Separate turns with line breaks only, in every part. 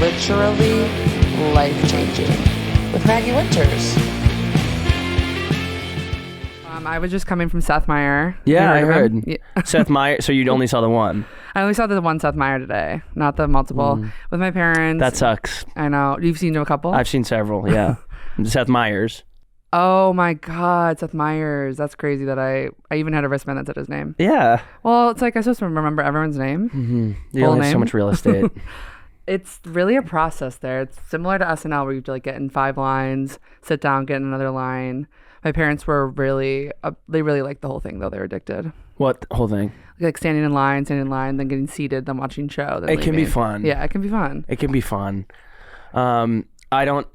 literally life-changing with Maggie Winters.
I was just coming from Seth Meyers.
Yeah, I heard.
Yeah.
Seth Meyers, so you only saw the one.
I only saw the one Seth Meyers today, not the multiple. With my parents.
That sucks.
I know. You've seen a couple?
I've seen several, yeah. Seth Meyers.
Oh my God, Seth Meyers. That's crazy that I even had a wristband that said his name.
Yeah.
Well, it's like I'm supposed to remember everyone's name.
Mm-hmm. You
Full
only have so
name.
much real estate.
It's really a process there. It's similar to SNL where you have to like get in 5 lines, sit down, get in another line. My parents were really, they really liked the whole thing though. They were addicted.
What whole thing?
Like standing in line, then getting seated, then watching show. Then
It can be
leaving.
fun.
Yeah, it can be fun.
It can be fun. I don't.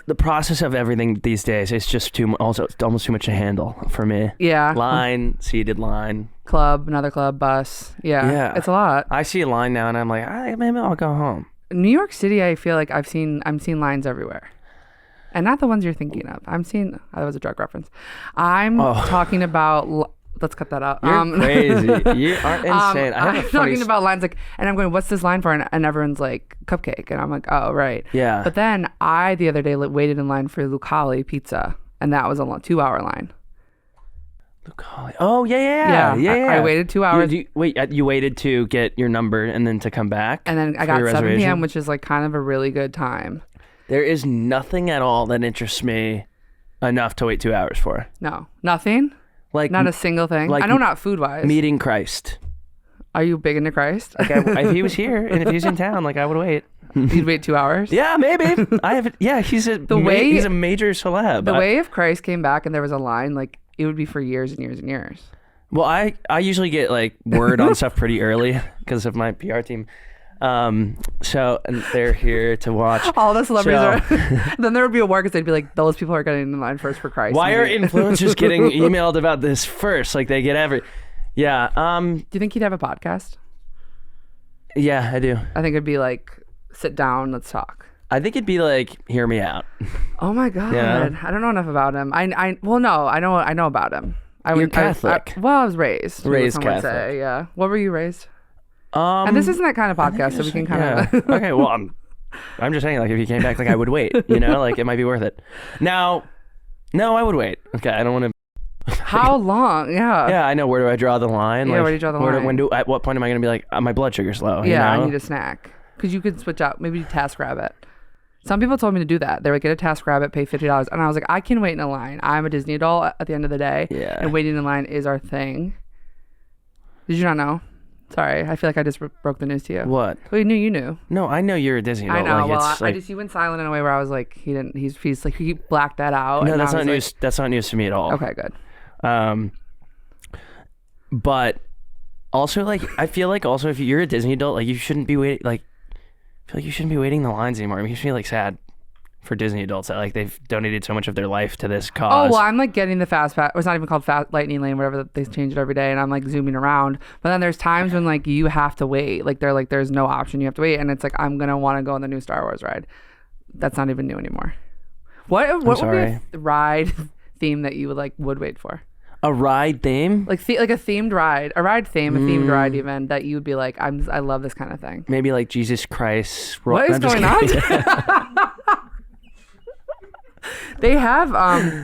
The process of everything these days is just it's almost too much to handle for me.
Yeah.
Line, seated line.
Club, another club, bus. Yeah. It's a lot.
I see a line now and I'm like, maybe I'll go home.
New York City, I feel like I'm seeing lines everywhere. And not the ones you're thinking of. That was a drug reference. I'm talking about, let's cut that out.
You're crazy. You are insane.
I'm talking about lines like, and I'm going, what's this line for? And everyone's like, cupcake. And I'm like, oh, right.
Yeah.
But then I, the other day, waited in line for Lucali pizza. And that was a 2-hour line.
Lucali. Oh, yeah.
I waited 2 hours.
You waited to get your number and then to come back?
And then I got 7 p.m., which is like kind of a really good time.
There is nothing at all that interests me enough to wait 2 hours for.
No, nothing?
Like
not a single thing?
Like
I know not food-wise.
Meeting Christ.
Are you big into Christ?
Like if he was here and if he was in town, like I would wait.
You'd wait 2 hours?
Yeah, maybe. He's a major celeb.
The way if Christ came back and there was a line, like it would be for years and years and years.
Well, I usually get like word on stuff pretty early because of my PR team. So and they're here to watch.
All the celebrities are. Then there would be a war because they'd be like, those people are getting in line first for Christ.
Why are influencers getting emailed about this first? Like they get Yeah.
Do you think he'd have a podcast?
Yeah, I do.
I think it'd be like, sit down, let's talk.
I think it'd be like, hear me out.
Oh my God. Yeah. I don't know enough about him. I know about him.
You're Catholic.
I was raised.
Raised Catholic.
Would say, yeah. What were you raised? And this isn't that kind of podcast, so we can kind of.
Okay, well, I'm just saying, like, if he came back, like, I would wait. You know, like, it might be worth it. Now, no, I would wait. Okay, I don't want to.
How long? Yeah.
Yeah, I know. Where do I draw the line?
Yeah,
like,
where do you draw the line?
At what point am I going to be like, my blood sugar's low?
Yeah,
you know?
I need a snack. Because you could switch out, maybe TaskRabbit. Some people told me to do that. They would get a TaskRabbit, pay $50, and I was like, I can wait in a line. I'm a Disney doll at the end of the day, and waiting in line is our thing. Did you not know? Sorry, I feel like I just broke the news to you.
What?
Well, you knew.
No, I know you're a Disney doll.
I know.
Like,
I just, he went silent in a way where I was like, he's like, he blacked that out.
No, that's not news. That's not news to me at all.
Okay, good.
But also, like, I feel like also if you're a Disney adult, like, you shouldn't be waiting. Like, I feel like you shouldn't be waiting the lines anymore. I mean, you should be like sad for Disney adults that like they've donated so much of their life to this cause.
Oh, well, I'm like getting the fast pass. It's not even called fast lightning lane, whatever. They change it every day, and I'm like zooming around. But then there's times when like you have to wait. Like they're like, there's no option. You have to wait, and it's like I'm gonna want to go on the new Star Wars ride. That's not even new anymore. What would be a ride theme that you would wait for?
A ride theme?
Like a themed ride, a ride theme, a themed ride even that you would be like, I love this kind of thing.
Maybe like Jesus Christ.
What is going on? They have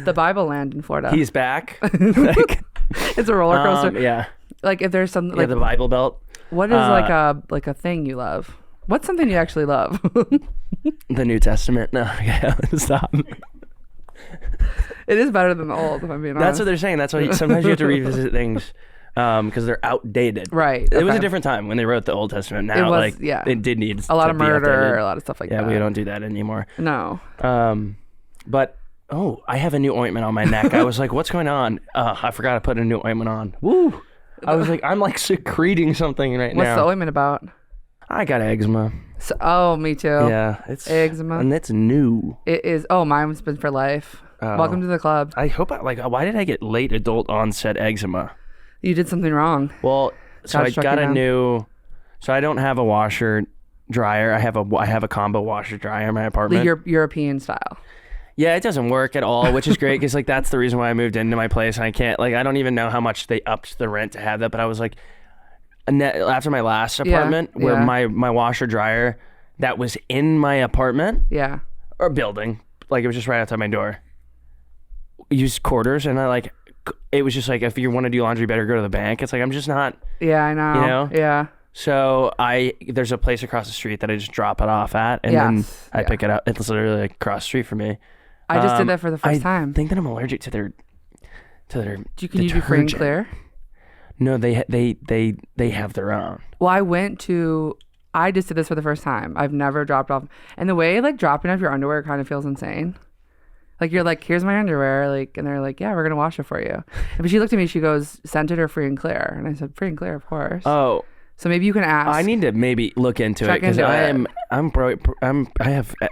the Bible Land in Florida.
He's back.
It's a roller coaster.
Yeah.
Like if there's something like
the Bible Belt.
What is like a thing you love? What's something you actually love?
The New Testament. No, yeah, stop.
It is better than the old, if I'm being honest.
That's what they're saying. That's why sometimes you have to revisit things because they're outdated.
Right.
It was a different time when they wrote the Old Testament. Now, it did need
a lot of murder, a lot of stuff like that.
Yeah, we don't do that anymore.
No.
But I have a new ointment on my neck. I was like, what's going on? I forgot to put a new ointment on. Woo! I was like, I'm like secreting something right now.
What's the ointment about?
I got eczema.
So, me too.
Yeah, it's
eczema,
and it's new.
It is. Oh, mine's been for life. Welcome to the club.
I hope. Why did I get late adult onset eczema?
You did something wrong.
Well, so I got a new. So I don't have a washer dryer. I have a combo washer dryer in my apartment.
The European style.
Yeah, it doesn't work at all, which is great because like that's the reason why I moved into my place. And I can't I don't even know how much they upped the rent to have that, but I was like, after my last apartment where my washer dryer that was in my apartment
Yeah.
or building. Like, it was just right outside my door. Used quarters, and it was just like, if you want to do laundry, better go to the bank. It's like, I'm just not.
Yeah, I know.
You know?
Yeah.
So there's a place across the street that I just drop it off at, and then I pick it up. It's literally like across the street from me.
I just did that for the first time.
I think that I'm allergic to their
Can you do free and clear?
No, they have their own.
Well, I just did this for the first time. I've never dropped off, and the way like dropping off your underwear kind of feels insane. Like, you're like, here's my underwear, like, and they're like, yeah, we're gonna wash it for you. But she looked at me, she goes, scented or free and clear? And I said, free and clear, of course.
Oh,
so maybe you can ask.
I need to maybe look into it because I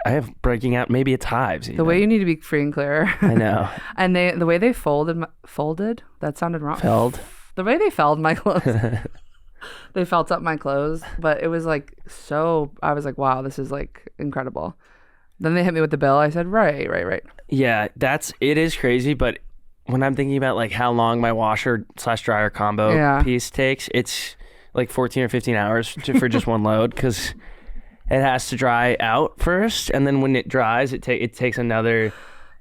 have breaking out. Maybe it's hives. Even.
The way you need to be free and clear.
I know.
And the way they folded. That sounded wrong. The way they felled my clothes. They felt up my clothes, but it was like I was like, wow, this is like incredible. Then they hit me with the bill. I said, right.
Yeah, it is crazy, but when I'm thinking about like how long my washer/dryer combo piece takes, it's like 14 or 15 hours for just one load because it has to dry out first, and then when it dries, it takes another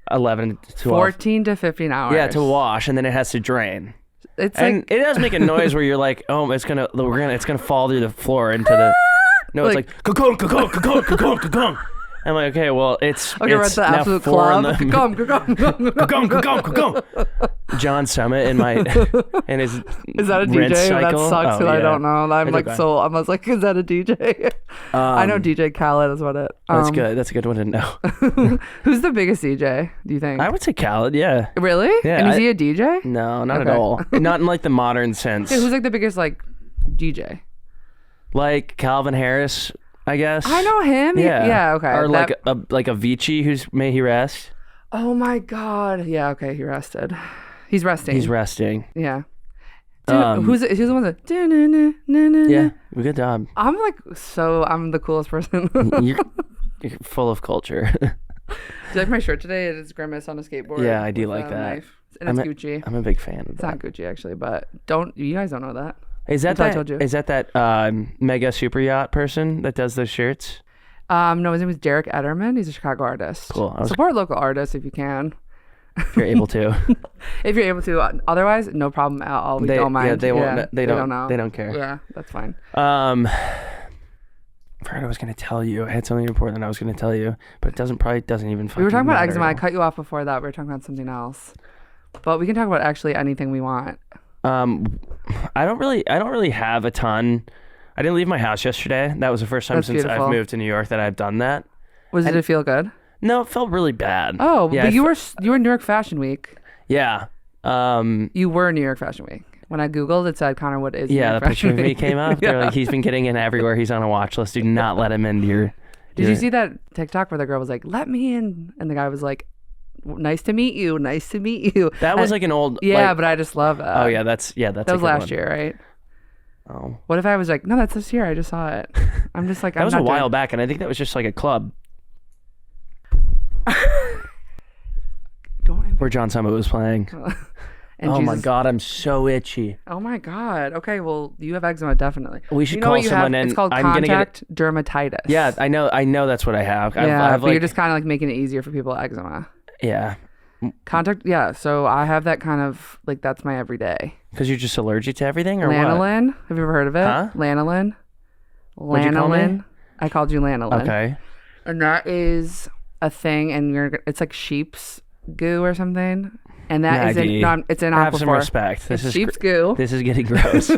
11 to 12.
14 to 15 hours.
Yeah, to wash, and then it has to drain.
It's
and
like,
it does make a noise where you're like, oh, it's gonna fall through the floor into the. No, it's like ka-kong, ka-kong, ka-kong, ka-kong, ka-kong. I'm like, okay, well, it's
we're at the
now
absolute
4
club.
in the ka-kong. John Summit in his
is that a DJ? That sucks because I don't know. I'm like, so I was like, is that a DJ? I know DJ Khaled is what it.
That's good. That's a good one to know.
Who's the biggest DJ? Do you think?
I would say Khaled. Yeah.
Really?
Yeah.
And is he a DJ?
No, not at all. Not in like the modern sense.
Yeah, who's like the biggest like DJ?
Like Calvin Harris, I guess.
I know him. Yeah. Okay.
Or like Avicii, who's may he rest.
Oh my God. Yeah. Okay. He rested. He's resting. Yeah. Who's the one that?
Yeah. Good job.
I'm the coolest person.
You're full of culture.
Do you like my shirt today? It is Grimace on a skateboard.
Yeah, I do like that.
Knife. And it's Gucci.
I'm a big fan of that.
It's not Gucci actually, but you guys don't know that.
Is that
I told you.
Is that mega super yacht person that does those shirts?
No, his name is Derek Ederman. He's a Chicago artist.
Cool.
Support local artists if you can.
If you're able to.
If you're able to. Otherwise, no problem at all. We don't mind.
Yeah, they won't. They don't know. They don't care.
Yeah, that's fine.
I forgot I was going to tell you. I had something important that I was going to tell you, but it probably doesn't even fucking
We were talking about
matter.
eczema. I cut you off before that. We were talking about something else. But we can talk about actually anything we want.
I don't really have a ton. I didn't leave my house yesterday. That was the first time since I've moved to New York that I've done that.
Did it feel good?
No, it felt really bad.
Oh, yeah, but you were New York Fashion Week.
Yeah.
You were New York Fashion Week. When I Googled, it said Connor Wood is New York
the picture
Fashion
of me
Week.
came up. They're like, he's been getting in everywhere. He's on a watch list. Do not let him into your...
Did you see that TikTok where the girl was like, let me in? And the guy was like, nice to meet you. Nice to meet you.
That was like an old...
Yeah, but I just love that.
Oh, yeah, that's
that was last year, right?
Oh.
What if I was like, no, that's this year. I just saw it. I'm just like,
that was a while back, and I think that was just like a club. Where John Summit was playing. My God, I'm so itchy.
Oh my God. Okay, well, you have eczema, definitely.
We should call someone in.
It's called contact dermatitis.
Yeah, I know that's what I have.
Yeah, but you're just kind of like making it easier for people with eczema.
Yeah.
So I have that kind of, like, that's my everyday.
Because you're just allergic to everything, or
Lanolin.
what?
Have you ever heard of it?
Huh?
Lanolin.
What'd you call me?
I called you Lanolin.
Okay.
And that is a thing, and it's like sheep's goo or something. And that
Maggie,
it's in Aquaphor.
Have some respect. This is
sheep's goo.
This is getting gross.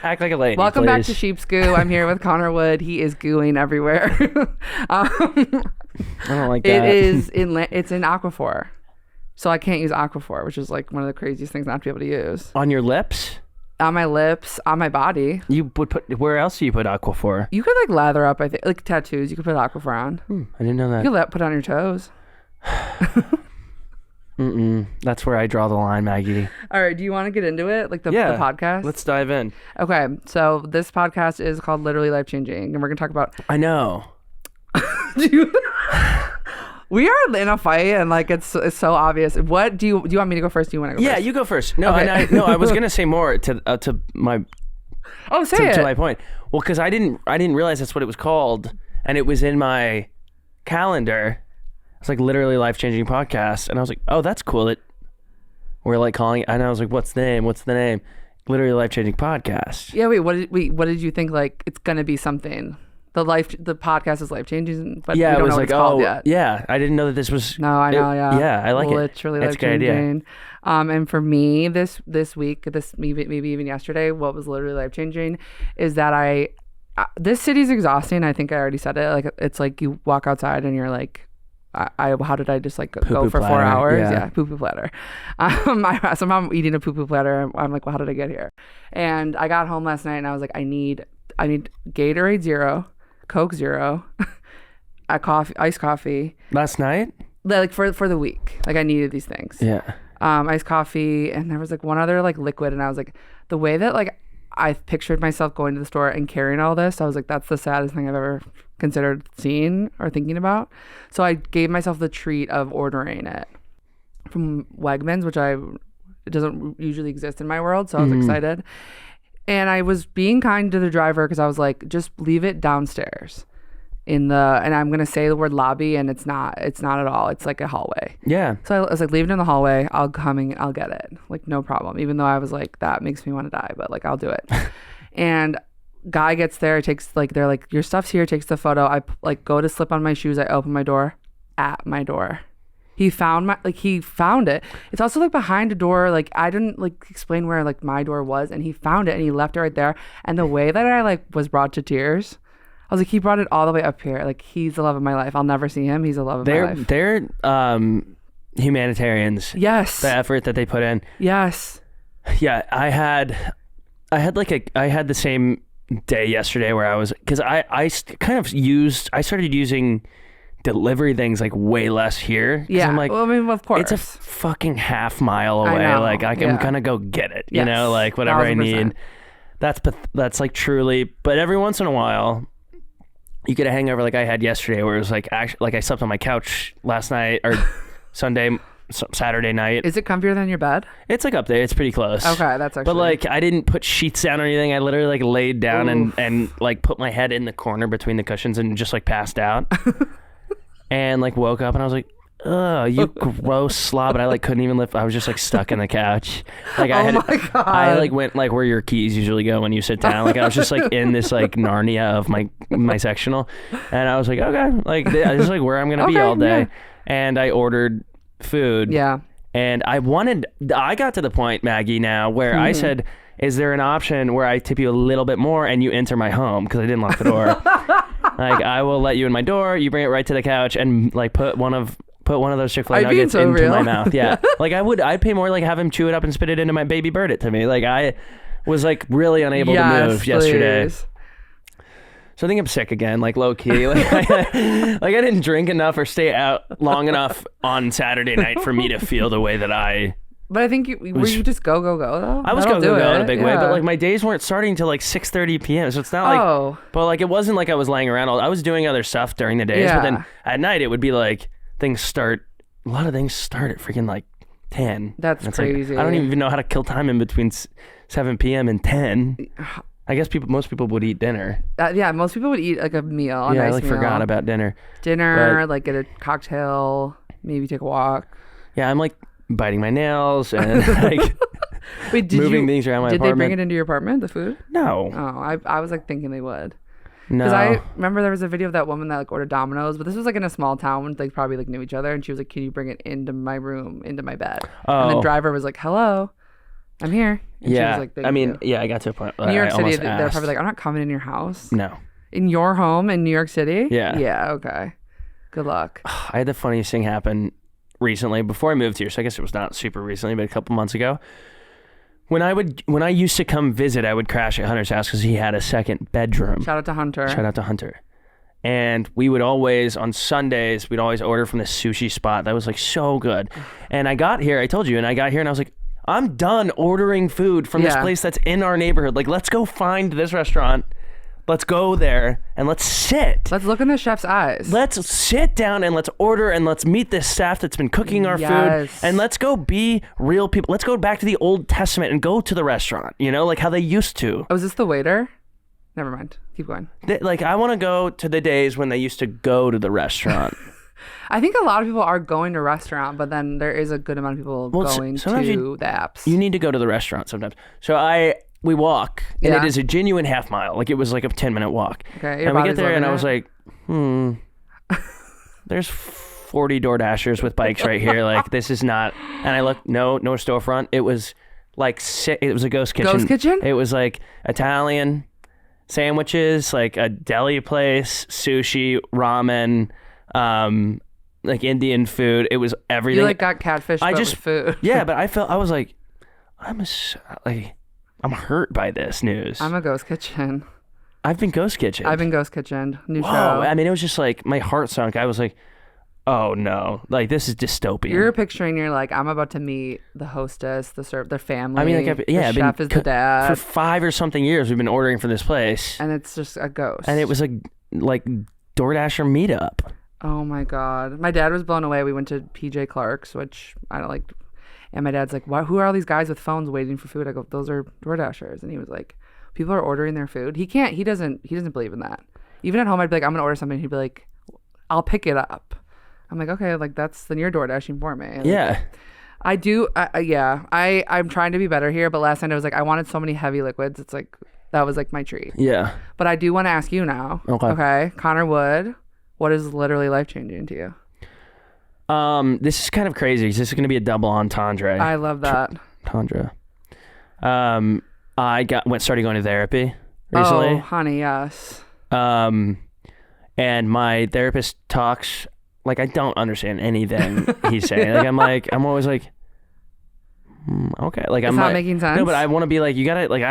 Act like a lady.
Welcome
please.
back to Sheep's Goo. I'm here with Connor Wood. He is gooing everywhere.
I don't like that.
It's in Aquaphor. So I can't use Aquaphor, which is like one of the craziest things not to be able to use.
On your lips?
On my lips, on my body.
You would put, where else do you put Aquaphor?
You could like lather up, I think, like tattoos. You could put Aquaphor on.
I didn't know that.
You could put it on your toes.
That's where I draw the line, Maggie.
All right, do you want to get into it, like the podcast?
Let's dive in.
Okay, so this podcast is called Literally Life Changing, and we're gonna talk about.
I know.
We are in a fight, and like it's so obvious. What do you want me to go first? Do you want to go first?
Yeah, you go first. No,
okay.
I was gonna say more to my.
Oh, say it.
To my point. Well, because I didn't realize that's what it was called and it was in my calendar. It's like literally life-changing podcast, and I was like, oh, that's cool. That we're like calling it, and I was like, what's the name? What's the name? Literally life-changing podcast.
Yeah, what did you think? Like, it's gonna be something. The podcast is life-changing, but
yeah,
we don't
it was
know
like,
what it's called yet.
Yeah, I didn't know that this was.
No, I know.
Yeah, I like
literally
it. It's a good idea.
life-changing. And for me, this week, maybe even yesterday, what was literally life-changing is that this city's exhausting. I think I already said it. Like, it's like you walk outside and you're like, how did I just like go for 4 hours? Yeah, poo-poo platter. Somehow I'm eating a poo-poo platter. I'm like, well, how did I get here? And I got home last night and I was like, I need Gatorade Zero, Coke Zero, iced coffee.
Last night?
Like for the week. Like I needed these things.
Yeah.
Iced coffee, and there was like one other like liquid, and I was like, the way that like I pictured myself going to the store and carrying all this, I was like, that's the saddest thing I've ever considered seeing or thinking about. So I gave myself the treat of ordering it from Wegmans, which it doesn't usually exist in my world, so I was excited. And I was being kind to the driver because I was like, just leave it downstairs and I'm gonna say the word lobby, and it's not at all. It's like a hallway.
Yeah.
So I was like, leave it in the hallway. I'll get it. Like, no problem. Even though I was like, that makes me want to die, but like, I'll do it. And guy gets there, they're like, your stuff's here, takes the photo. I like go to slip on my shoes. I open my door. At my door, he found it. It's also like behind a door. Like I didn't like explain where like my door was, and he found it and he left it right there. And the way that I like was brought to tears. I was like, he brought it all the way up here. Like, he's the love of my life. I'll never see him. He's the love of my life.
They're humanitarians.
Yes.
The effort that they put in.
Yes.
Yeah, I had the same day yesterday where I was, because I started using delivery things like way less here.
Yeah.
I'm like,
well, I mean, of course.
it's a fucking half mile away.
I know.
Like I'm gonna go get it. You know, like whatever
1,000%.
I need. That's like truly. But every once in a while, you get a hangover like I had yesterday, where it was like actually like I slept on my couch last night or Saturday night.
Is it comfier than your bed?
It's like up there. It's pretty close.
Okay, that's actually.
But like I didn't put sheets down or anything. I literally like laid down and like put my head in the corner between the cushions and just like passed out. And like woke up and I was like, ugh, you gross slob. And I like couldn't even lift. I was just like stuck in the couch. Like
my God.
I like went like where your keys usually go when you sit down. Like I was just like in this like Narnia of my sectional. And I was like, okay, like this is like where I'm going to be all day. Yeah. And I ordered food.
Yeah.
And I got to the point, Maggie, now where I said, is there an option where I tip you a little bit more and you enter my home? Because I didn't lock the door. Like I will let you in my door. You bring it right to the couch and like put one of those Chick-fil-A nuggets into my mouth. Yeah. Like I'd pay more like have him chew it up and spit it into my baby bird it to me. Like I was like really unable to move yesterday. So I think I'm sick again, like low key. Like I didn't drink enough or stay out long enough on Saturday night for me to feel the way that I.
But I think were you just go though?
I was go in a big way, but like my days weren't starting until like 6:30 p.m. So it's not like, but like it wasn't like I was laying around. I was doing other stuff during the days, but then at night it would be like a lot of things start at freaking like 10.
That's crazy.
Like, I don't even know how to kill time in between 7 p.m. and 10. I guess most people would eat dinner.
Yeah, most people would eat like a meal. A nice meal.
Forgot about dinner.
Like get a cocktail, maybe take a walk.
Yeah, I'm like biting my nails and like moving things around my apartment.
Did they bring it into your apartment, the food?
No.
Oh, I was like thinking they would.
No.
Because I remember there was a video of that woman that like ordered Domino's, but this was like in a small town when they probably like knew each other, and she was like, "Can you bring it into my room, into my bed?" And the driver was like, "Hello, I'm here." And
yeah.
She was like,
I mean, yeah, I got to a point.
New York City, they're probably like, "I'm not coming in your house."
No.
In your home in New York City?
Yeah.
Yeah. Okay. Good luck.
I had the funniest thing happen recently before I moved here, so I guess it was not super recently, but a couple months ago. When I used to come visit, I would crash at Hunter's house because he had a second bedroom.
Shout out to Hunter.
And we would always, on Sundays, we'd always order from this sushi spot. That was like so good. And I got here, I told you, and I got here and I was like, I'm done ordering food from this place that's in our neighborhood. Like, let's go find this restaurant. Let's go there and let's sit.
Let's look in the chef's eyes.
Let's sit down and let's order and let's meet this staff that's been cooking our food. And let's go be real people. Let's go back to the Old Testament and go to the restaurant, you know, like how they used to.
Oh, is this the waiter? Never mind. Keep going.
Like, I want to go to the days when they used to go to the restaurant.
I think a lot of people are going to restaurant, but then there is a good amount of people going to the apps.
You need to go to the restaurant sometimes. So we walk, and it is a genuine half mile. Like, it was like a 10-minute walk.
Okay,
and we get there, and I was like, there's 40 DoorDashers with bikes right here. Like, this is not. And I looked, no storefront. It was like it was a ghost kitchen.
Ghost kitchen?
It was like Italian sandwiches, like a deli place, sushi, ramen, like Indian food. It was everything.
You like got catfish, but with food.
Yeah, but I was like, I'm hurt by this news.
I'm a ghost kitchen.
I've been ghost kitchen. New show.
I
mean, it was just like my heart sunk. I was like, oh no, like this is dystopian.
You're picturing, you're like, I'm about to meet the hostess, their family.
I mean, like,
the chef is the dad.
For 5 or something years, we've been ordering from this place,
and it's just a ghost.
And it was like DoorDasher meetup.
Oh my god, my dad was blown away. We went to PJ Clark's, which I don't like, and my dad's like, who are all these guys with phones waiting for food? I go, those are DoorDashers. And he was like, people are ordering their food. He doesn't believe in that. Even at home, I'd be like, I'm gonna order something. He'd be like, I'll pick it up. I'm like, okay, like then you're DoorDashing for me. And
yeah.
I do. I'm trying to be better here, but last night I was like, I wanted so many heavy liquids. It's like, that was like my treat.
Yeah.
But I do want to ask you now. Okay. Connor Wood, what is literally life-changing to you?
This is kind of crazy. This is going to be a double entendre.
I love that.
Entendre. I started going to therapy recently.
Oh, honey, yes.
And my therapist talks like I don't understand anything he's saying. Like I'm always like, okay. Like
it's
I'm
not
like,
making sense.
No, but I want to be like, you gotta like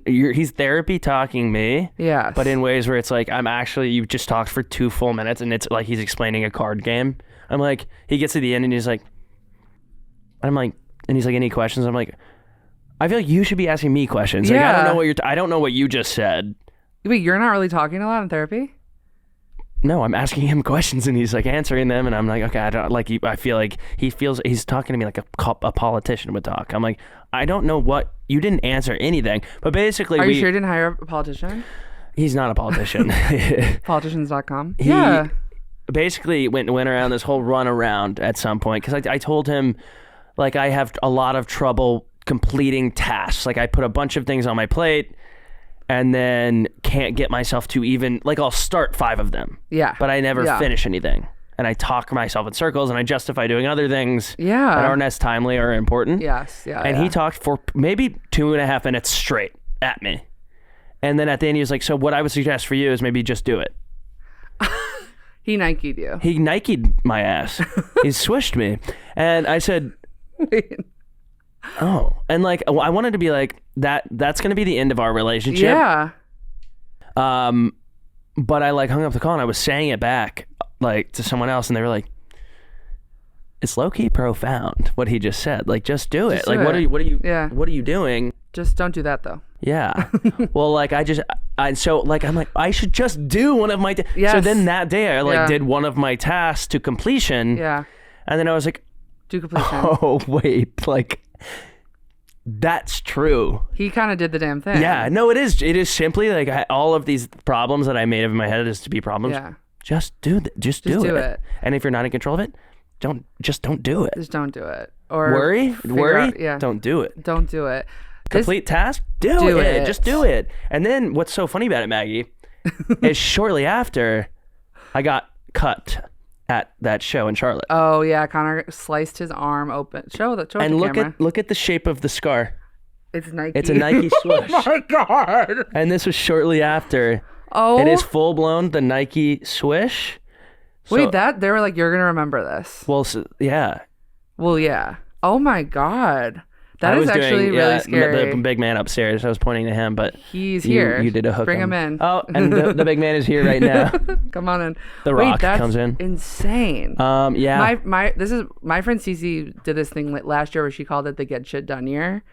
he's therapy talking me.
Yes.
But in ways where it's like you've just talked for 2 full minutes and it's like he's explaining a card game. I'm like, he gets to the end and he's like, and he's like, any questions? I'm like, I feel like you should be asking me questions.
Yeah.
Like, I don't know what you just said.
Wait, you're not really talking a lot in therapy?
No, I'm asking him questions and he's like answering them, and I'm like, okay, I feel like he's talking to me like a politician would talk. I'm like, I don't know what you didn't answer anything, but basically,
are you sure you didn't hire a politician?
He's not a politician.
Politicians.com.
He
yeah.
Basically went around this whole run around at some point because I told him like I have a lot of trouble completing tasks. Like I put a bunch of things on my plate and then can't get myself to even, like I'll start 5 of them.
Yeah.
But I never finish anything. And I talk myself in circles and I justify doing other things that aren't as timely or important.
Yes. Yeah.
And he talked for maybe 2.5 minutes straight at me. And then at the end he was like, so what I would suggest for you is maybe just do it.
He Nike'd you.
He Nike'd my ass. He swished me. And I said, oh, and like I wanted to be like that's gonna be the end of our relationship.
Yeah.
But I like hung up the call and I was saying it back like to someone else and they were like, it's low key profound what he just said. Like just do it. Like what are you doing?
Just don't do that though.
Yeah. Well, like I'm like I should just do one of my
yes.
So then that day I did one of my tasks to completion.
Yeah.
And then I was like,
to completion.
Oh wait, like that's true.
He kind of did the damn thing.
Yeah, no, it is simply like all of these problems that I made of in my head is to be problems.
Yeah.
Just do it. And if you're not in control of it, don't do it.
Just don't do it. Or
worry.
Yeah.
Don't do it.
Don't do it.
Complete task. Do it. Just do it. And then what's so funny about it, Maggie, is shortly after, I got cut at that show in Charlotte.
Oh yeah, Connor sliced his arm open. Show it to camera.
Look at the shape of the scar.
It's Nike.
It's a Nike swoosh.
Oh my god!
And this was shortly after.
Oh.
It is full blown the Nike swish.
Wait, they were like, you're gonna remember this.
Well, yeah.
Well, yeah. Oh my god. That is actually really scary.
The big man upstairs. I was pointing to him, but
he's here.
You did a hook.
Bring him in.
Oh, and the big man is here right now.
Come on in.
The Rock comes in.
Insane.
Yeah.
My friend Cece did this thing last year where she called it the get shit done year,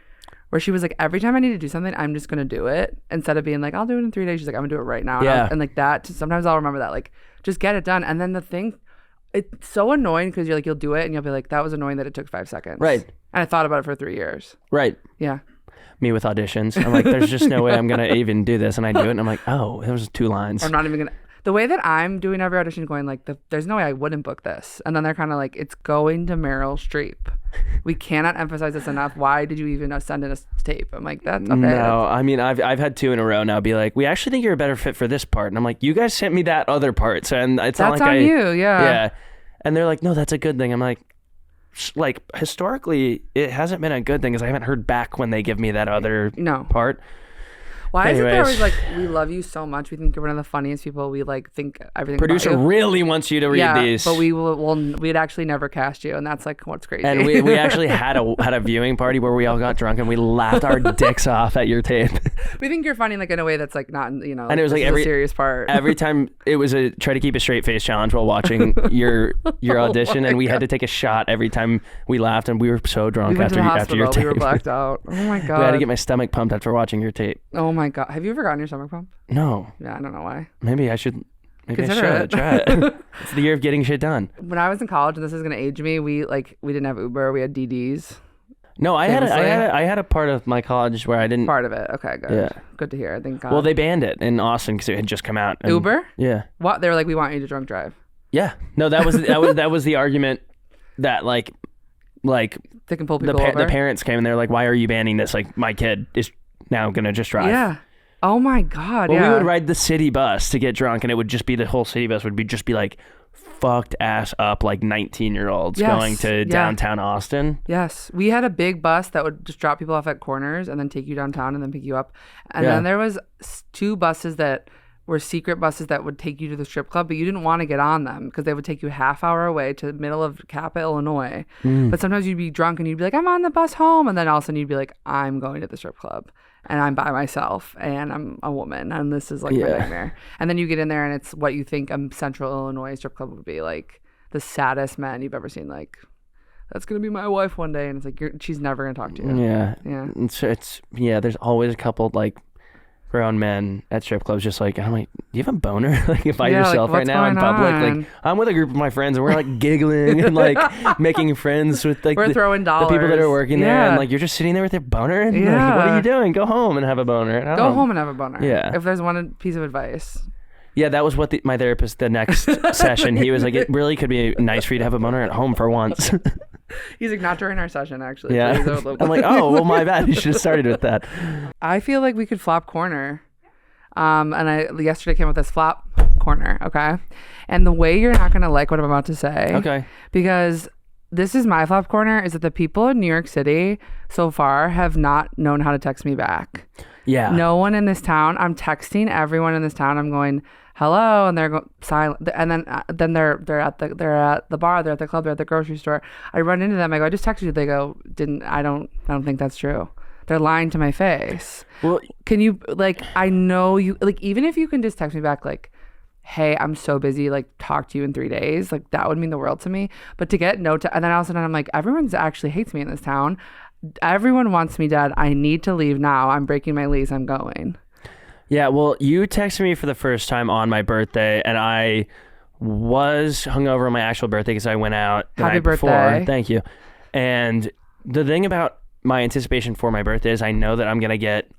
where she was like, every time I need to do something, I'm just gonna do it instead of being like, I'll do it in 3 days. She's like, I'm gonna do it right now.
Yeah.
And like that. Sometimes I'll remember that. Like, just get it done. And then the thing, it's so annoying because you're like, you'll do it and you'll be like, that was annoying that it took 5 seconds.
Right.
And I thought about it for 3 years.
Right.
Yeah.
me with auditions. I'm like, there's just no way I'm gonna even do this, and I do it, and I'm like, oh, it was 2 lines.
I'm not even gonna. The way that I'm doing every audition, going like, there's no way I wouldn't book this, and then they're kind of like, it's going to Meryl Streep. We cannot emphasize this enough. Why did you even send in a tape? I'm like, that's okay.
No, I mean, I've had 2 in a row now be like, we actually think you're a better fit for this part, and I'm like, you guys sent me that other part, so and it's
that's
not like
on you,
yeah, and they're like, no, that's a good thing. I'm like historically, it hasn't been a good thing because I haven't heard back when they give me that other part.
Why is it they're always
Anyways.
like, we love you so much, we think you're one of the funniest people, we like think everything
Producer
about you.
really wants you to read these,
but we'd actually never cast you, and that's like what's crazy.
and we actually had a viewing party where we all got drunk and we laughed our dicks off at your tape.
We think you're funny like in a way that's like not, you know,
and it was like every
serious part.
Every time it was a try to keep a straight face challenge while watching your audition, and we had to take a shot every time we laughed, and we were so drunk
we went
after
to the
after your
hospital.
tape.
We were blacked out. Oh my god.
We had to get my stomach pumped after watching your tape.
Oh my god. Have you ever gotten your stomach pumped?
No.
Yeah, I don't know why.
Maybe I should. Maybe
Consider
I should try it. It's the year of getting shit done.
When I was in college, and this is gonna age me, we didn't have Uber. We had DDs.
No, I had a part of my college where I didn't.
Part of it. Okay, good.
Yeah.
Good to hear. Thank God.
Well, they banned it in Austin because it had just come out. And,
Uber?
Yeah.
What? They were like, we want you to drunk drive.
Yeah. No, that was the argument that like
They can pull people over.
the parents came and they're like, why are you banning this? Like my kid is now gonna just drive.
Yeah. Oh my God.
Well,
yeah.
we would ride the city bus to get drunk, and it would just be the whole city bus would be like fucked ass up like 19-year-olds going to downtown Austin.
Yes. We had a big bus that would just drop people off at corners and then take you downtown and then pick you up. And then there was 2 buses that were secret buses that would take you to the strip club, but you didn't want to get on them because they would take you a half hour away to the middle of Kappa, Illinois. But sometimes you'd be drunk and you'd be like, I'm on the bus home. And then all of a sudden you'd be like, I'm going to the strip club. And I'm by myself, and I'm a woman, and this is like my nightmare. And then you get in there, and it's what you think a Central Illinois strip club would be like, the saddest men you've ever seen. Like, that's gonna be my wife one day, and it's like she's never gonna talk to you.
Yeah,
yeah.
It's there's always a couple like grown men at strip clubs just like, I'm like, do you have a boner like by yourself
like,
right now in public?
on?
Like I'm with a group of my friends and we're like giggling and like making friends with like
we're throwing dollars.
the people that are working there, and like you're just sitting there with your boner and like, what are you doing? Go home and have a boner.
Go home and have a boner.
Yeah.
If there's one piece of advice.
Yeah, that was what my therapist the next session, he was like, it really could be nice for you to have a boner at home for once.
He's like, not during our session, actually.
Yeah. I'm like, oh, well, my bad. You should have started with that.
I feel like we could flop corner. And I yesterday came with this flop corner, okay? And the way you're not going to like what I'm about to say.
Okay.
Because this is my flop corner, is that the people in New York City so far have not known how to text me back.
Yeah.
No one in this town. I'm texting everyone in this town. I'm going, hello, and they're silent. And then they're at the bar, they're at the club, they're at the grocery store. I run into them. I go, I just texted you. They go, I don't think that's true. They're lying to my face.
Well,
can you I know you even if you can just text me back like, hey, I'm so busy, like talk to you in 3 days, like that would mean the world to me. But to get and then all of a sudden I'm like, everyone's actually hates me in this town. Everyone wants me dead. I need to leave now. I'm breaking my lease. I'm going.
Yeah, well, you texted me for the first time on my birthday, and I was hungover on my actual birthday because I went out the
Happy
night
birthday.
before. Thank you. And the thing about my anticipation for my birthday is I know that I'm gonna get.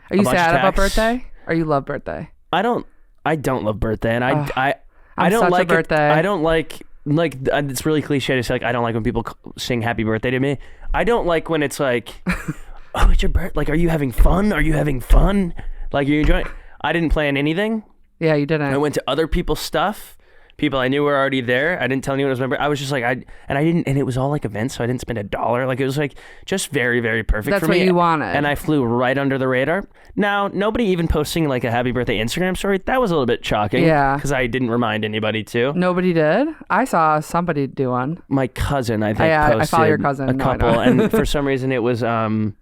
Are you sad about
texts.
birthday? Or you love birthday?
I don't love birthday, and I
I'm
don't
such
like
a birthday.
I don't like it's really cliche to say like I don't like when people sing happy birthday to me. I don't like when it's like, oh, it's your birthday. Like, are you having fun? Are you having fun? Like, are you enjoying? I didn't plan anything.
Yeah, you didn't.
I went to other people's stuff. People I knew were already there. I didn't tell anyone it was my birthday. I was just like, and it was all like events, so I didn't spend $1. Like, it was like just very, very perfect
That's
for me.
what you wanted.
And I flew right under the radar. Now, nobody even posting like a happy birthday Instagram story. That was a little bit shocking.
Yeah.
Because I didn't remind anybody to.
Nobody did? I saw somebody do one.
My cousin, I think,
I
posted
follow your cousin.
a
No, I
couple.
know.
And for some reason, it was 4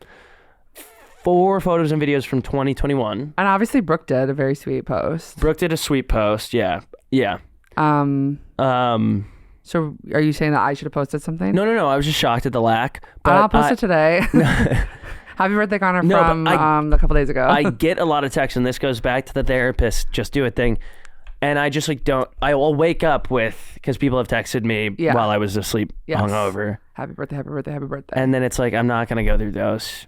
photos and videos from 2021.
And obviously Brooke did a very sweet post.
Brooke did a sweet post. Yeah. Yeah.
So are you saying that I should have posted something?
No. I was just shocked at the lack. But
I'll post it today. Happy birthday, Connor,
No,
from
but
a couple days ago.
I get a lot of texts, and this goes back to the therapist, just do it thing. And I just I will wake up with, because people have texted me while I was asleep,
Yes.
hungover.
Happy birthday, happy birthday, happy birthday.
And then it's like, I'm not going to go through those.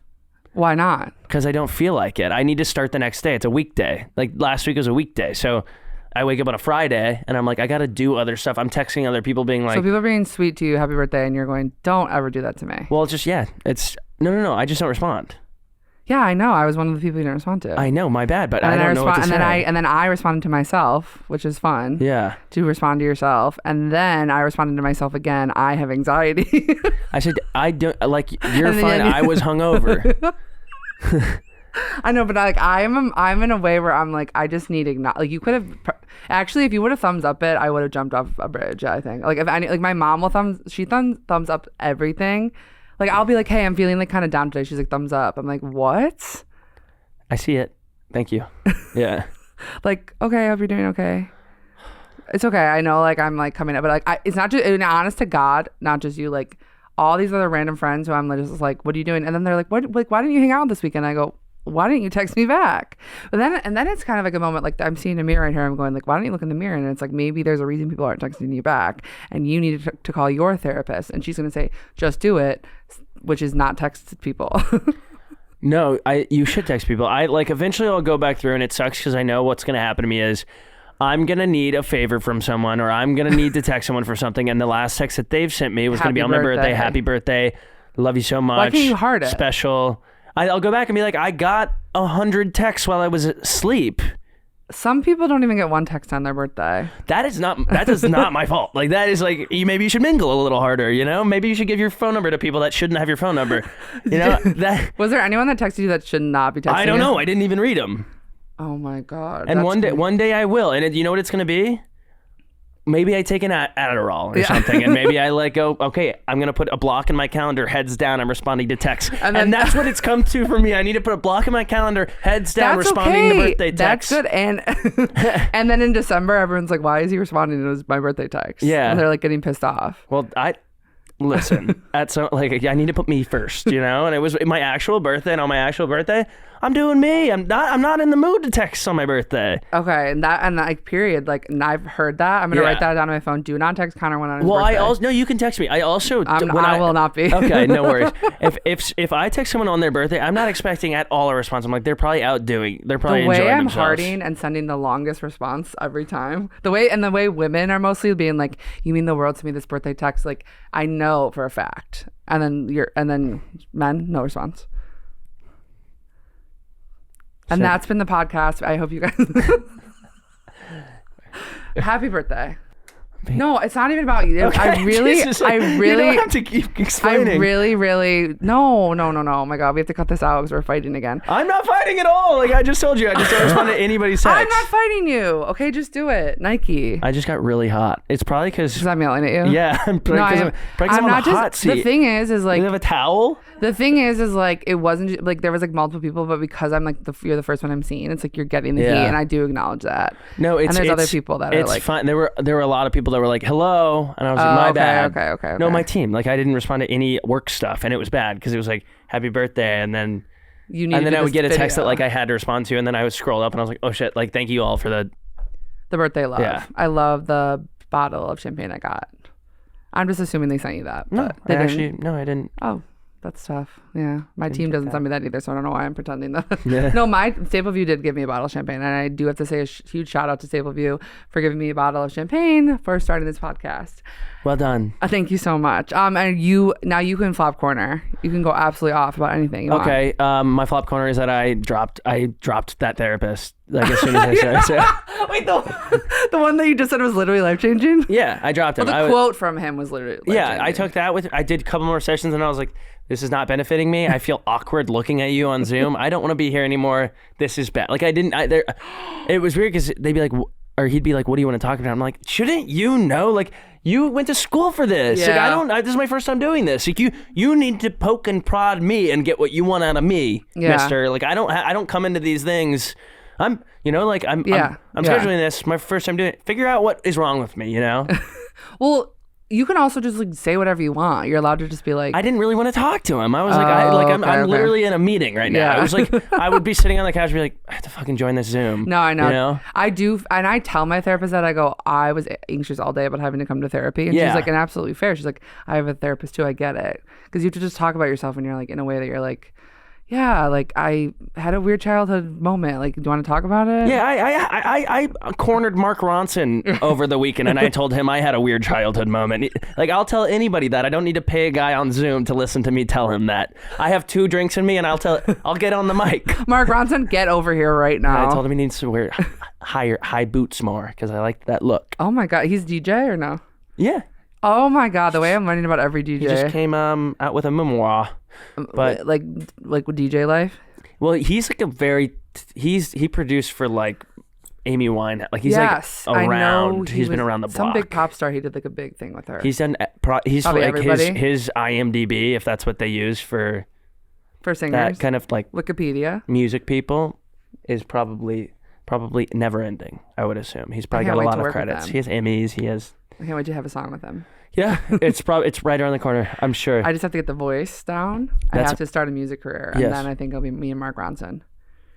Why not?
Because I don't feel like it. I need to start the next day. It's a weekday. Like last week was a weekday. So I wake up on a Friday and I'm like, I got to do other stuff. I'm texting other people being like.
So people are being sweet to you, happy birthday, and you're going, don't ever do that to me.
Well, just, it's, no. I just don't respond.
Yeah, I know. I was one of the people you didn't respond to.
I know, my bad, but I don't know what to say.
And then I responded to myself, which is fun.
Yeah.
To respond to yourself. And then I responded to myself again. I have anxiety.
I said, I don't, like, you're fine. I was hungover.
I know, but like I'm in a way where I'm like, I just need like you could have actually, if you would have thumbs up it, I would have jumped off a bridge. I think like if any, like my mom will thumbs up everything. Like I'll be like, hey, I'm feeling like kind of down today. She's like, thumbs up. I'm like, what?
I see it. Thank you. Yeah.
Like, okay, I hope you're doing okay. It's okay. I know, like I'm like coming up, but like it's not just, honest to God, not just you. Like all these other random friends who I'm just like, what are you doing? And then they're like, what? Like, why didn't you hang out this weekend? I go, why didn't you text me back? But then it's kind of like a moment like I'm seeing a mirror right here. I'm going like, why don't you look in the mirror? And it's like, maybe there's a reason people aren't texting you back and you need to call your therapist. And she's going to say, just do it, which is not text people.
No, you should text people. I like eventually I'll go back through and it sucks because I know what's going to happen to me is I'm going to need a favor from someone or I'm going to need to text someone for something. And the last text that they've sent me was going to be on my birthday. Happy birthday. Love you so much.
Why can't you heart it?
Special. I'll go back and be like, I got 100 texts while I was asleep.
Some people don't even get one text on their birthday.
That is not my fault. Like that is like, maybe you should mingle a little harder, you know? Maybe you should give your phone number to people that shouldn't have your phone number. You know?
Was there anyone that texted you that should not be texting you?
I don't know. I didn't even read them.
Oh my God.
And one day I will. And you know what it's going to be? Maybe I take an Adderall or something, and maybe I like go, okay, I'm going to put a block in my calendar, heads down, I'm responding to texts. And that's what it's come to for me. I need to put a block in my calendar, heads down, responding to birthday texts.
That's good. And then in December, everyone's like, why is he responding to my birthday text?
Yeah.
And they're like getting pissed off.
Well, listen, I need to put me first, you know? And it was my actual birthday, and on my actual birthday, I'm doing me. I'm not in the mood to text on my birthday.
Okay, and like period. Like, and I've heard that. I'm gonna write that down on my phone. Do not text Connor when on his birthday.
No, you can text me. I also
I will not be.
Okay, no worries. If I text someone on their birthday, I'm not expecting at all a response. I'm like, they're probably out doing. They're probably enjoying themselves.
The way I'm hearting and sending the longest response every time. The way women are mostly being like, you mean the world to me, this birthday text. Like, I know for a fact. And then men, no response. And that's been the podcast. I hope you guys. Happy birthday. No, it's not even about you.
Okay,
I really.
You don't have to keep explaining.
I really. No. Oh my God, we have to cut this out because we're fighting again.
I'm not fighting at all. Like I just told you, I just don't respond to anybody's text.
I'm not fighting you. Okay, just do it. Nike.
I just got really hot. It's probably because
I'm yelling at you.
Yeah, I'm on the hot seat.
The thing is like.
You have a towel.
The thing is like it wasn't like there was like multiple people, but because I'm like you're the first one I'm seeing, it's like you're getting the heat, and I do acknowledge that.
No,
and there's other people that are like.
It's fine. There were a lot of people that were like, "Hello," and I was like, "My bad."
Okay.
No, my team. Like I didn't respond to any work stuff, and it was bad because it was like "Happy birthday," and then I would get a text that like I had to respond to, and then I would scroll up, and I was like, "Oh shit!" Like thank you all for the
birthday love. Yeah. I love the bottle of champagne I got. I'm just assuming they sent you that.
No,
I
didn't.
Oh. That's tough. Yeah. My team doesn't send me that either, so I don't know why I'm pretending that.
Yeah.
No, my Stapleview did give me a bottle of champagne, and I do have to say a huge shout out to Stapleview for giving me a bottle of champagne for starting this podcast.
Well done.
Thank you so much. And you can flop corner. You can go absolutely off about anything you
want. My flop corner is that I dropped that therapist like as soon as I said so.
Wait, the one that you just said was literally life changing?
Yeah, I dropped him.
Well, the quote from him was literally life-changing.
Yeah, I took that I did a couple more sessions and I was like, this is not benefiting me. I feel awkward looking at you on Zoom. I don't want to be here anymore. This is bad. Like it was weird because they'd be like, or he'd be like, what do you want to talk about? I'm like, shouldn't you know? Like you went to school for this.
Yeah.
Like this is my first time doing this. Like you need to poke and prod me and get what you want out of me, mister. Like I don't come into these things. I'm scheduling this. My first time doing it. Figure out what is wrong with me, you know?
Well, you can also just like say whatever you want. You're allowed to just be like.
I didn't really want to talk to him. I was I'm literally in a meeting right now.
Yeah.
I was like, I would be sitting on the couch and be like, I have to fucking join this Zoom.
No, I know.
You know?
I do, and I tell my therapist that I was anxious all day about having to come to therapy, and she's like, and absolutely fair. She's like, I have a therapist too. I get it, because you have to just talk about yourself, and you're like in a way that you're like, Yeah, like I had a weird childhood moment. Like, do you want to talk about it?
Yeah, I cornered Mark Ronson over the weekend, and I told him I had a weird childhood moment. Like, I'll tell anybody that. I don't need to pay a guy on Zoom to listen to me tell him that. I have 2 drinks in me, and I'll get on the mic.
Mark Ronson, get over here right now.
And I told him he needs to wear high boots more because I like that look.
Oh my God, he's DJ or no?
Yeah.
Oh my God, the way I'm learning about every DJ.
He just came out with a memoir. But
like with DJ life.
Well, he's like he produced for like Amy Winehouse. Like he's like around. He's been around the block.
Some big pop star. He did like a big thing with her.
He's done. He's
Probably
like
everybody.
his IMDb, if that's what they use for
singers.
That kind of like
Wikipedia.
Music people is probably never ending. I would assume he's probably
can't
got a
wait
lot
to
of
work with
credits.
them.
He has Emmys. He has.
I can't wait to have a song with him.
Yeah, it's right around the corner. I'm sure.
I just have to get the voice down. I have to start a music career, and then I think it'll be me and Mark Ronson.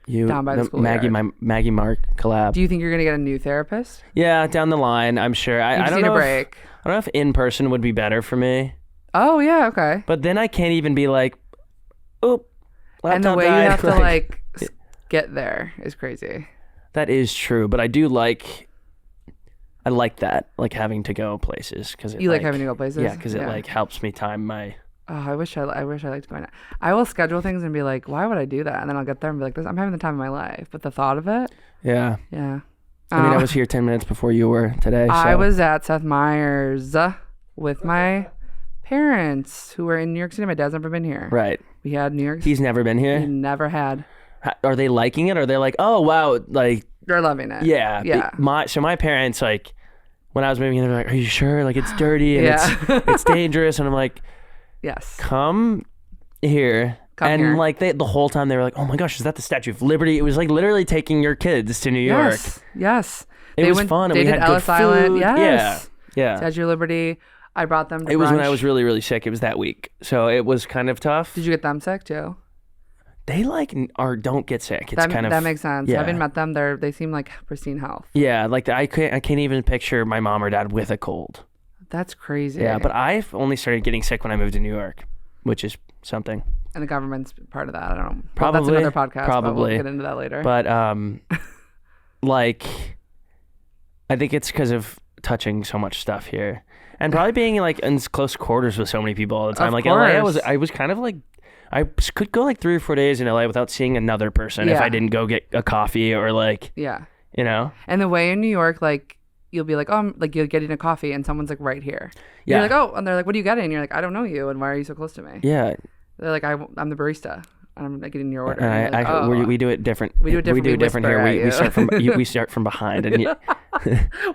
Down by the school
Maggie,
yard.
Maggie Mark collab.
Do you think you're gonna get a new therapist?
Yeah, down the line, I'm sure. I don't
need
know
a break.
I don't know if in person would be better for me.
Oh yeah, okay.
But then I can't even be like, oh,
And the way
died.
you have to like get there is crazy.
That is true, but I do like. I like that, like having to go places because
you like having to go places.
Yeah, because it like helps me time my.
Oh, I wish I liked going out. I will schedule things and be like, why would I do that? And then I'll get there and be like, I'm having the time of my life. But the thought of it.
Yeah.
Yeah.
I mean, I was here 10 minutes before you were today. So.
I was at Seth Meyers with my parents who were in New York City. My dad's never been here.
Right.
We had New York.
He's never been here.
He never had.
Are they liking it? Or are they like, oh wow, like
they're loving it?
Yeah.
Yeah.
My parents, like when I was moving in, they're like, are you sure? Like it's dirty and it's dangerous. And I'm like,
yes.
Come here. And like the whole time they were like, oh my gosh, is that the Statue of Liberty? It was like literally taking your kids to New York.
Yes.
It was fun. And
they
we
did
had
Ellis
good
Island.
food.
Yes.
Yeah.
Statue of Liberty. I brought them to
It was
brunch.
when I was really, really sick. It was that week. So it was kind of tough.
Did you get them sick too?
They like or don't get sick. It's
that makes sense.
Yeah.
Having met them, they seem like pristine health.
Yeah, like I can't even picture my mom or dad with a cold.
That's crazy.
Yeah, but I've only started getting sick when I moved to New York, which is something.
And the government's part of that. I don't know.
Probably.
Well, that's another podcast.
Probably.
But we'll get into that later.
But like, I think it's because of touching so much stuff here, and probably being like in close quarters with so many people all the time.
Of
like
course.
LA, I was kind of like. I could go like 3 or 4 days in LA without seeing another person if I didn't go get a coffee or like, you know?
And the way in New York, like, you'll be like, oh, like you're getting a coffee and someone's like right here.
Yeah.
You're like, oh, and they're like, what are you getting? And you're like, I don't know you. And why are you so close to me?
Yeah.
They're like, I'm the barista. And I'm getting your order.
And
like, oh.
we do it different.
We do it different.
We do it different here. We start from we start from behind, and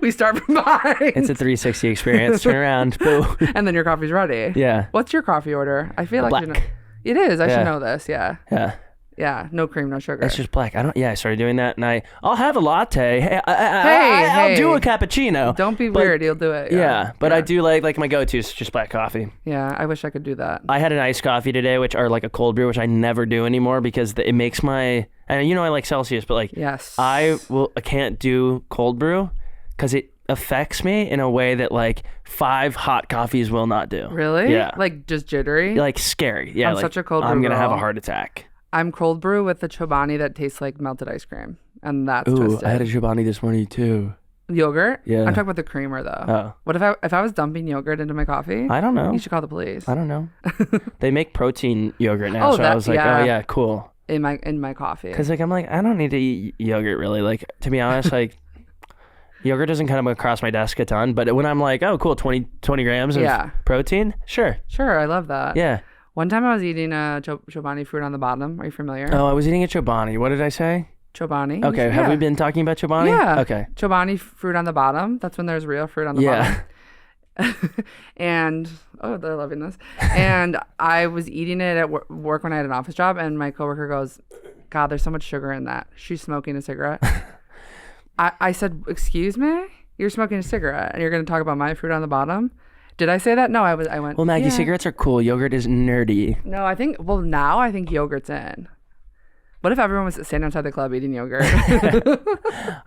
we start from behind.
It's a 360 experience. Turn around, boo.
And then your coffee's ready.
Yeah.
What's your coffee order? I feel like
black.
you know. It is. I should know this. Yeah.
Yeah.
Yeah. No cream, no sugar.
It's just black. I started doing that, and I'll have a latte. Hey, I'll do a cappuccino.
Don't be weird. You'll do it.
Yeah, but I do like my go-to is just black coffee.
Yeah, I wish I could do that.
I had an iced coffee today, or like a cold brew, which I never do anymore because it makes my. And I like Celsius, but like I can't do cold brew because it affects me in a way that like 5 hot coffees will not do.
Really?
Yeah.
Like just jittery?
Like scary. Yeah.
I'm
like,
such a cold brew
I'm gonna
girl.
have a heart attack.
I'm cold brew with the Chobani that tastes like melted ice cream, and that's
Ooh,
twisted.
I had a Chobani this morning too.
Yogurt?
Yeah.
I'm talking about the creamer though.
Oh.
What if I was dumping yogurt into my coffee?
I don't know.
You should call the police.
I don't know. They make protein yogurt now, so I was like,
yeah.
oh yeah, cool.
In my coffee.
Because like I'm like I don't need to eat yogurt really. Like to be honest, like yogurt doesn't come across my desk a ton. But when I'm like, oh cool, 20 grams of protein, sure.
Sure, I love that.
Yeah.
One time I was eating a Chobani fruit on the bottom. Are you familiar?
Oh, I was eating a Chobani. What did I say?
Chobani.
Okay, have we been talking about Chobani?
Yeah.
Okay.
Chobani fruit on the bottom. That's when there's real fruit on the bottom. And they're loving this. And I was eating it at work when I had an office job, and my coworker goes, God, there's so much sugar in that. She's smoking a cigarette. I said, excuse me? You're smoking a cigarette and you're going to talk about my fruit on the bottom? Did I say that? No, I went.
Well, Maggie, cigarettes are cool. Yogurt is nerdy.
No, now I think yogurt's in. What if everyone was standing outside the club eating yogurt?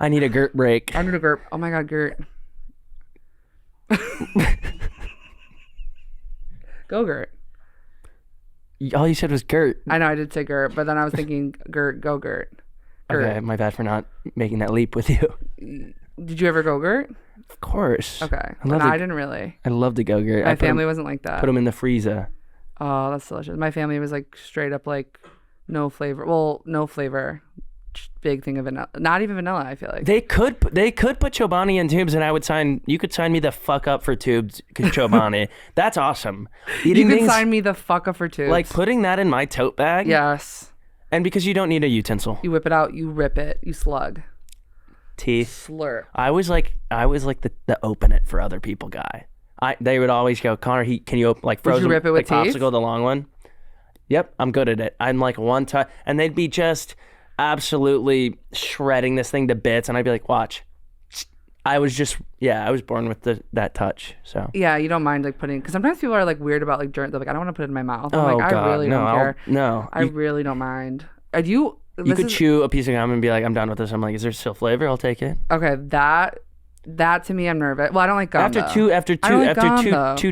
I need a Gurt break.
I need a Gurt. Oh my God, Gurt. Gogurt.
All you said was Gurt.
I know I did say Gurt, but then I was thinking Gogurt.
Okay, my bad for not making that leap with you.
Did you ever Gogurt?
Of course.
Okay. I didn't really.
I love the Gogurt.
My family wasn't like that.
Put them in the freezer.
Oh, that's delicious. My family was like straight up like no flavor. Well, no flavor. Big thing of vanilla. Not even vanilla, I feel like.
They could put Chobani in tubes, and you could sign me the fuck up for tubes, Chobani. That's awesome.
You could sign me the fuck up for tubes.
Like putting that in my tote bag.
Yes.
And because you don't need a utensil.
You whip it out, you rip it, you slug.
Teeth.
Slurp.
I was like the open it for other people guy. They would always go, Connor, can you open like frozen
Would you rip it with
like
teeth?
popsicle, the long one? Yep, I'm good at it. I'm like one time, and they'd be just absolutely shredding this thing to bits, and I'd be like, watch. I was born with that touch. So
yeah, you don't mind like putting, because sometimes people are like weird about like germs. They're like, I don't want to put it in my mouth. I'm like,
God,
I really don't care.
I
really don't mind.
You could chew a piece of gum and be like, I'm done with this. I'm like, is there still flavor? I'll take it.
Okay, that to me, I'm nervous. Well, I don't like gum. After two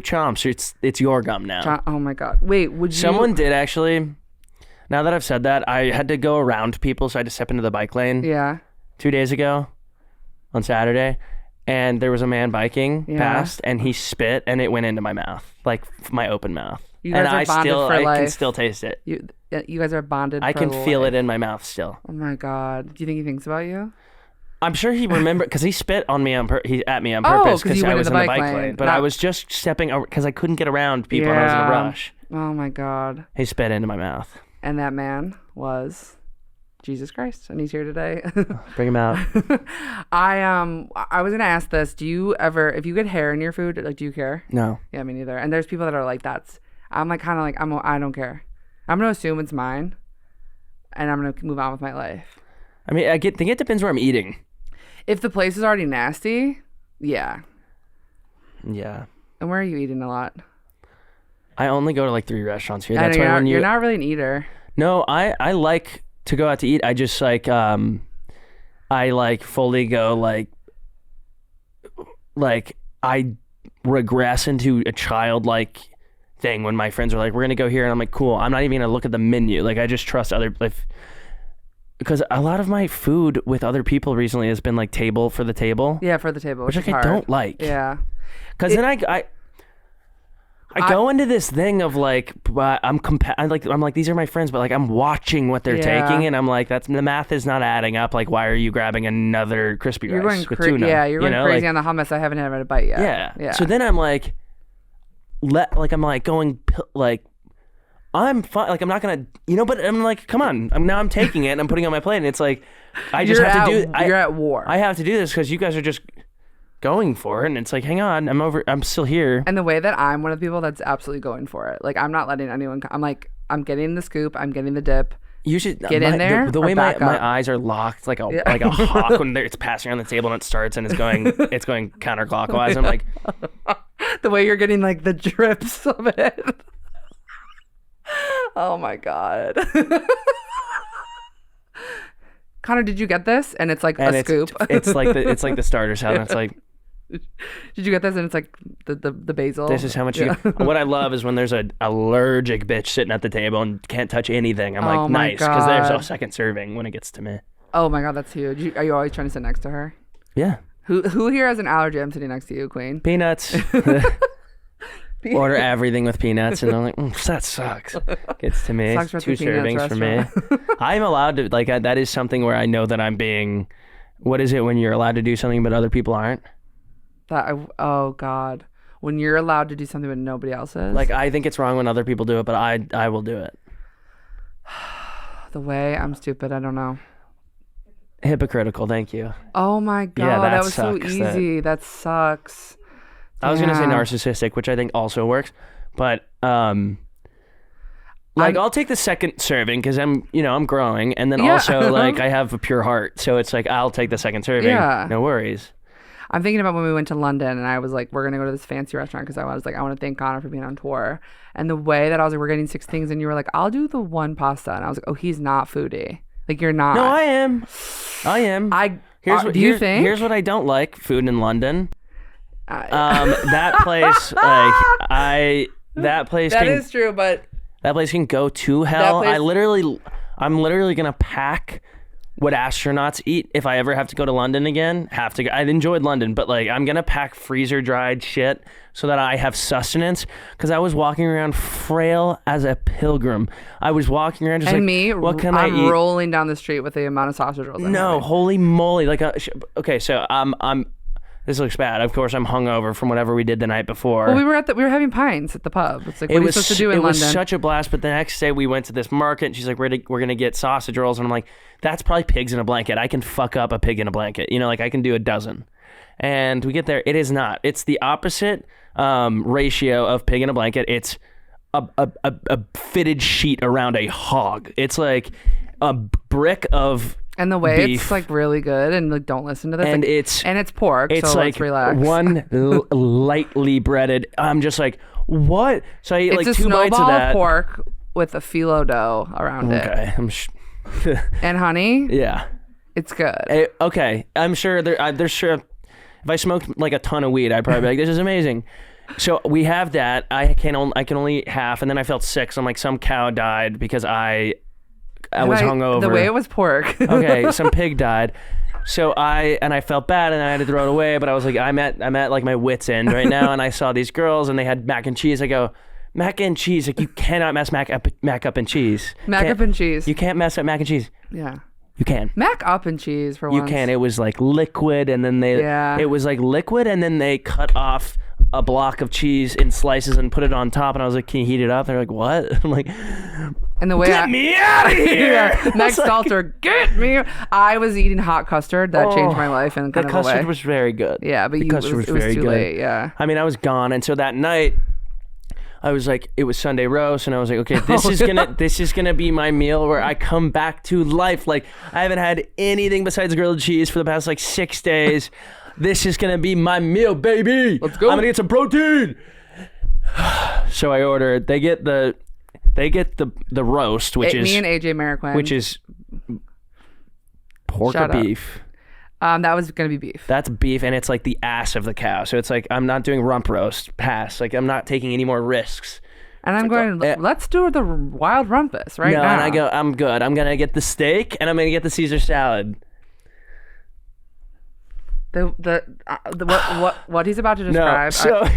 chomps, it's your gum now.
Oh my god! Wait, would you?
Someone did actually. Now that I've said that, I had to go around people, so I had to step into the bike lane.
Yeah.
2 days ago, on Saturday, and there was a man biking past, and he spit, and it went into my mouth, like my open mouth.
You guys are bonded for life.
I can still taste it.
You guys are bonded.
I can feel it in my mouth still.
Oh my god! Do you think he thinks about you?
I'm sure he remembered because he spit on me at me on purpose because I was in the bike lane. But I was just stepping over because I couldn't get around people and I was in a rush.
Oh my god!
He spit into my mouth.
And that man was Jesus Christ, and he's here today.
Bring him out.
I was gonna ask this: do you ever, if you get hair in your food, like, do you care?
No.
Yeah, me neither. And there's people that are like, I'm like kind of like I don't care. I'm gonna assume it's mine, and I'm gonna move on with my life.
I mean, I think it depends where I'm eating.
If the place is already nasty, yeah.
Yeah.
And where are you eating a lot?
I only go to like 3 restaurants here.
That's why you're not really an eater.
No, I like to go out to eat. I just like I like fully go like I regress into a childlike thing when my friends are like, we're gonna go here, and I'm like, cool. I'm not even gonna look at the menu. Like, I just trust other because a lot of my food with other people recently has been like table for the table.
Yeah, for the table, which
like
is hard.
I don't like.
Yeah,
because then I go into this thing of like I'm like these are my friends, but like I'm watching what they're taking, and I'm like, the math is not adding up. Like, why are you grabbing another crispy rice with tuna?
Yeah, you're going crazy on the hummus. I haven't had a bite yet.
Yeah. So then I'm like, I'm fine. Like, I'm not gonna, but I'm like, come on. I'm taking it and I'm putting it on my plate, and it's like, I just have to do.
You're at war.
I have to do this because you guys are just going for it, and it's like, hang on, I'm still here.
And the way that I'm one of the people that's absolutely going for it. Like, I'm not letting anyone. I'm like, I'm getting the scoop. I'm getting the dip.
You should
get in there.
The way my eyes are locked, like a hawk when it's passing around the table and it starts and it's going counterclockwise. I'm like,
the way you're getting like the drips of it. Oh my god. Connor, did you get this? And it's like a scoop.
It's like the starter salad. It's like,
did you get this? And it's like the basil.
This is how much what I love is when there's an allergic bitch sitting at the table and can't touch anything. I'm like, nice, because there's a second serving when it gets to me.
Oh my god, that's huge. Are you always trying to sit next to her?
Yeah.
Who here has an allergy? I'm sitting next to you, Queen.
Peanuts. Order everything with peanuts, and I'm like, that sucks. Gets to me. 2 servings for me. I'm allowed to, like, that is something where I know that I'm being, what is it when you're allowed to do something but other people aren't?
Oh god, when you're allowed to do something but nobody else is.
Like, I think it's wrong when other people do it, but I will do it.
The way I'm stupid, I don't know.
Hypocritical, thank you.
Oh my god, that was so easy. That sucks.
I was gonna say narcissistic, which I think also works, but I'll take the second serving because I'm growing, and then also like I have a pure heart, so it's like I'll take the second serving. Yeah, no worries.
I'm thinking about when we went to London, and I was like, we're gonna go to this fancy restaurant because I was like, I want to thank Connor for being on tour, and the way that I was like, we're getting 6 things, and you were like, I'll do the one pasta, and I was like, oh, he's not foodie. Like, you're not.
No, I am. Here's what I don't like: food in London. That place, that place.
That is true, but
That place can go to hell.
That
I'm literally gonna pack what astronauts eat if I ever have to go to London again. I enjoyed London, but like I'm gonna pack freezer dried shit so that I have sustenance. Because I was walking around frail as a pilgrim. I was walking around just what can I eat?
I'm rolling down the street with the amount of sausage rolls.
No, holy moly! Like, okay, so I'm. This looks bad. Of course, I'm hungover from whatever we did the night before.
Well, we were having pints at the pub. It's like, what are you supposed to do in London?
It was such a blast. But the next day we went to this market, and she's like, we're gonna get sausage rolls, and I'm like, that's probably pigs in a blanket. I can fuck up a pig in a blanket. You know, like I can do a dozen. And we get there. It is not. It's the opposite ratio of pig in a blanket. It's a fitted sheet around a hog. It's like a brick of.
And the way
beef.
it's like really good, and like don't listen to this.
And
like, it's pork.
It's
so
like
let's relax.
one lightly breaded. I'm just like, what? So I eat like 2 bites of that.
It's a pork with a phyllo dough around it.
Okay,
and honey.
Yeah,
it's good.
Okay, I'm sure there's sure. If I smoked like a ton of weed, I'd probably be like, this is amazing. So we have that. I can only eat half, and then I felt sick. So I'm like, some cow died because I was hungover.
The way it was pork.
Okay, some pig died. So I felt bad and I had to throw it away, but I was like, I'm at like my wit's end right now, and I saw these girls and they had mac and cheese. I go, mac and cheese, like you cannot mess mac up and cheese.
Mac up and cheese.
You can't mess up mac and cheese.
Yeah.
You can.
Mac up and cheese for
you
once.
You can. It was like liquid, and then it was like liquid, and then they cut off a block of cheese in slices and put it on top, and I was like, can you heat it up? They're like, what? I'm like,
and the way
get me out of here.
Yeah. Max Stalter, get me. I was eating hot custard that changed my life in kind of a way.
The custard was very good.
Yeah, but
it was very
too
good.
Late, yeah.
I mean, I was gone, and so that night I was like, it was Sunday roast, and I was like, okay, this is gonna be my meal where I come back to life. Like, I haven't had anything besides grilled cheese for the past like 6 days. This is gonna be my meal, baby.
Let's go.
I'm gonna get some protein. So I ordered. They get the roast, which is
me and AJ Mariquin,
which is pork or beef.
That was gonna be beef.
That's beef, and it's like the ass of the cow. So it's like, I'm not doing rump roast. Pass. Like, I'm not taking any more risks.
And I'm going, let's do the wild rumpus now.
No, and I go, I'm good. I'm gonna get the steak, and I'm gonna get the Caesar salad.
What he's about to describe.
No, so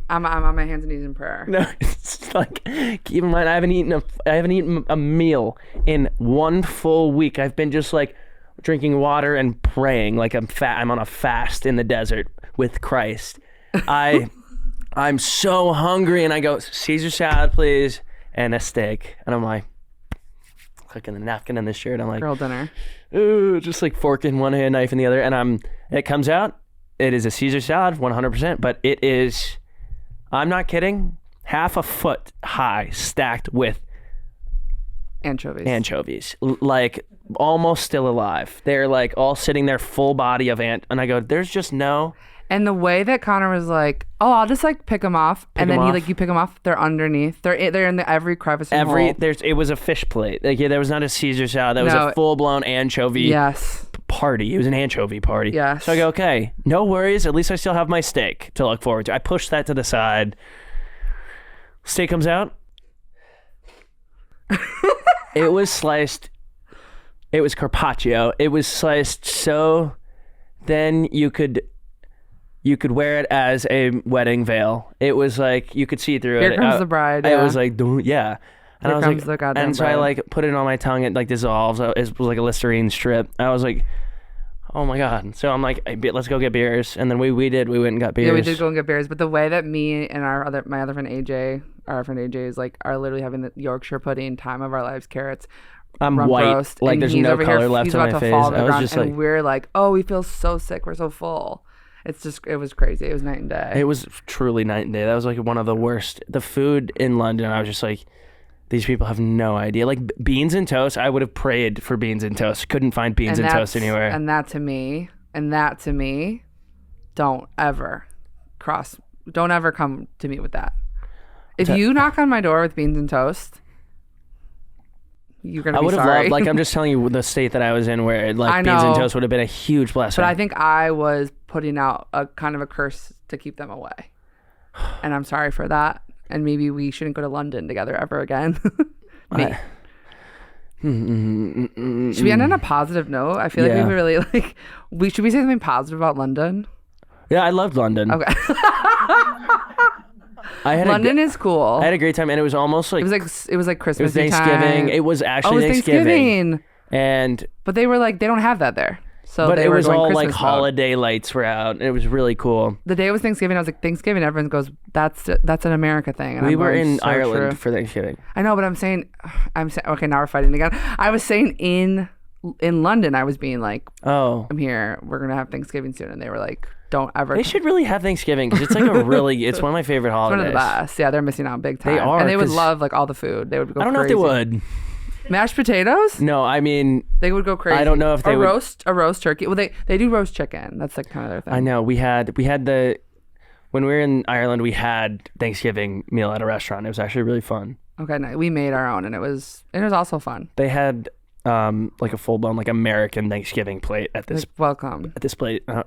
I'm on my hands and knees in prayer.
No, it's like, keep in mind, I haven't eaten a meal in 1 full week. I've been just like drinking water and praying like I'm on a fast in the desert with Christ. I'm so hungry, and I go, Caesar salad, please, and a steak. And I'm like, clicking the napkin in the shirt. I'm like,
girl dinner.
Ooh, just like fork in one hand, knife in the other. And it comes out, it is a Caesar salad, 100%, but it is, I'm not kidding, half a foot high stacked with anchovies, like almost still alive. They're like all sitting there, full body of and I go, there's just no.
And the way that Connor was like, oh, I'll just like pick them off, and then you pick them off. They're underneath. They're in every crevice.
It was a fish plate. Like, yeah, there was not a Caesar salad. That was a full blown anchovy party. It was an anchovy party.
Yes.
So I go, okay, no worries. At least I still have my steak to look forward to. I push that to the side. Steak comes out. It was sliced. It was carpaccio. It was sliced so then you could wear it as a wedding veil. It was like you could see through it.
Here comes the bride.
I was like, yeah. And
Here
I was
comes
like,
the goddamn
and so I
bride.
like put it on my tongue. It like dissolves. It was like a Listerine strip. I was like, oh my god. So I'm like, hey, let's go get beers. And then we did. We went and got beers.
Yeah, we did go and get beers. But the way that me and my other friend AJ, is like, are literally having the Yorkshire pudding time of our lives, carrots.
I'm
rump
white.
Roast,
like there's no color left
he's
on
about
my
to
face.
fall to the
I was
ground,
just
and
like,
we're like, oh, we feel so sick. We're so full. It was crazy. It was night and day.
It was truly night and day. That was like one of the worst. The food in London, I was just like, these people have no idea. Like beans and toast, I would have prayed for beans and toast. Couldn't find beans and toast anywhere.
And that to me, don't ever come to me with that. If you knock on my door with beans and toast, you're gonna be sorry.
I would have loved, like, I'm just telling you the state that I was in, where like beans and toast would have been a huge blessing.
But I think I was putting out a kind of a curse to keep them away, and I'm sorry for that. and maybe we shouldn't go to London together ever again. Should we end on a positive note? I feel like we really like. Should we say something positive about London?
Yeah, I loved London.
Okay. London is cool.
I had a great time, and it was almost like
it was like Christmas.
It was Thanksgiving.
Time.
It was actually Thanksgiving.
But they were like, they don't have that there. So
but
they
it
were
was
going
all
Christmas
like
mode.
holiday lights were out. It was really cool.
The day was Thanksgiving. I was like, Thanksgiving. Everyone goes, that's an America thing. And
We
I'm
were
going,
in
so
Ireland
true.
for Thanksgiving.
I know, but I'm saying, okay, now we're fighting again. I was saying in London, I was being like,
oh,
I'm here. We're gonna have Thanksgiving soon, and they were like, don't ever.
They should really have Thanksgiving because it's like it's one of my favorite
It's
holidays.
one of the best. Yeah, they're missing out big time.
They are,
and they would
'cause-
love like all the food. They would go.
I don't know if they would.
Mashed potatoes?
No, I mean,
They would go crazy.
I don't know if they would.
A roast turkey. Well, they do roast chicken. That's like kind of their thing.
I know we had when we were in Ireland, we had Thanksgiving meal at a restaurant. It was actually really fun.
Okay, no, we made our own, and it was also fun.
They had like a full blown like American Thanksgiving plate at this
Like, welcome.
at this place, and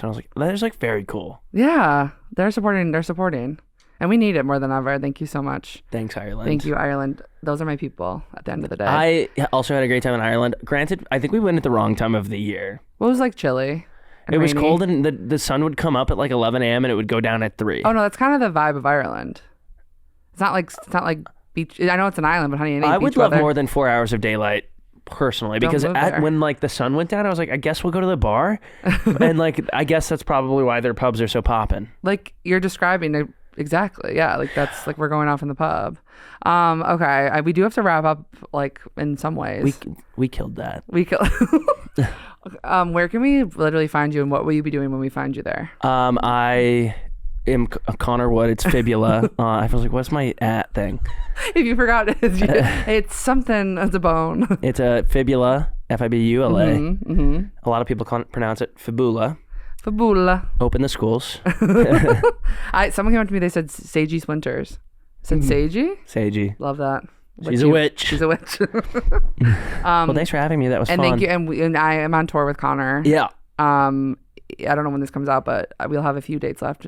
I was like, that is like very cool.
Yeah, they're supporting, and we need it more than ever. Thank you so much.
Thanks, Ireland.
Thank you, Ireland. Those are my people. At the end of the day,
I also had a great time in Ireland. Granted, I think we went at the wrong time of the year.
Well, it was like chilly. And
It was
rainy.
cold, and the sun would come up at like 11 a.m. and it would go down at 3.
Oh no, that's kind of the vibe of Ireland. It's not like beach. I know it's an island, but honey, it ain't
I
beach
would love
weather.
more than 4 hours of daylight personally,
Don't
because
move there.
when like the sun went down, I was like, I guess we'll go to the bar, and like I guess that's probably why their pubs are so popping.
Like you're describing it exactly. Yeah, like that's like we're going off in the pub. Okay, we do have to wrap up like in some ways.
We killed that.
We kill. Where can we literally find you, and what will you be doing when we find you there?
I am Connor Wood. It's Fibula. I was like, what's my at thing?
If you forgot, it's something as a bone.
It's a fibula, Fibula.
Mm-hmm.
A lot of people pronounce it fibula.
Fabula.
Open the schools.
Someone came up to me. They said Sagey Winters. Said Sagey.
Sagey.
Love that.
She's a witch.
She's a witch.
Well, thanks for having me. That was
and
fun.
thank you. And I am on tour with Connor.
Yeah.
I don't know when this comes out, but we'll have a few dates left.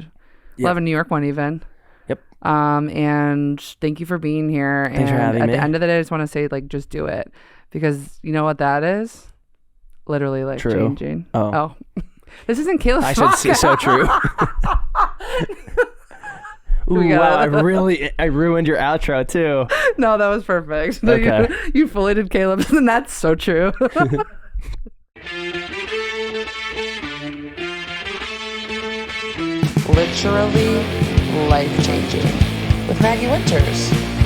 We'll have a New York one even.
Yep.
And thank you for being here.
Thanks for having
me. At
me.
the end of the day, I just want to say, like, just do it, because you know what that is? Literally life changing. Oh. This isn't Caleb's
I should say so true. Ooh, wow, I ruined your outro too.
No, that was perfect.
Okay.
You fully did Caleb's, and that's so true.
Literally life changing with Maggie Winters.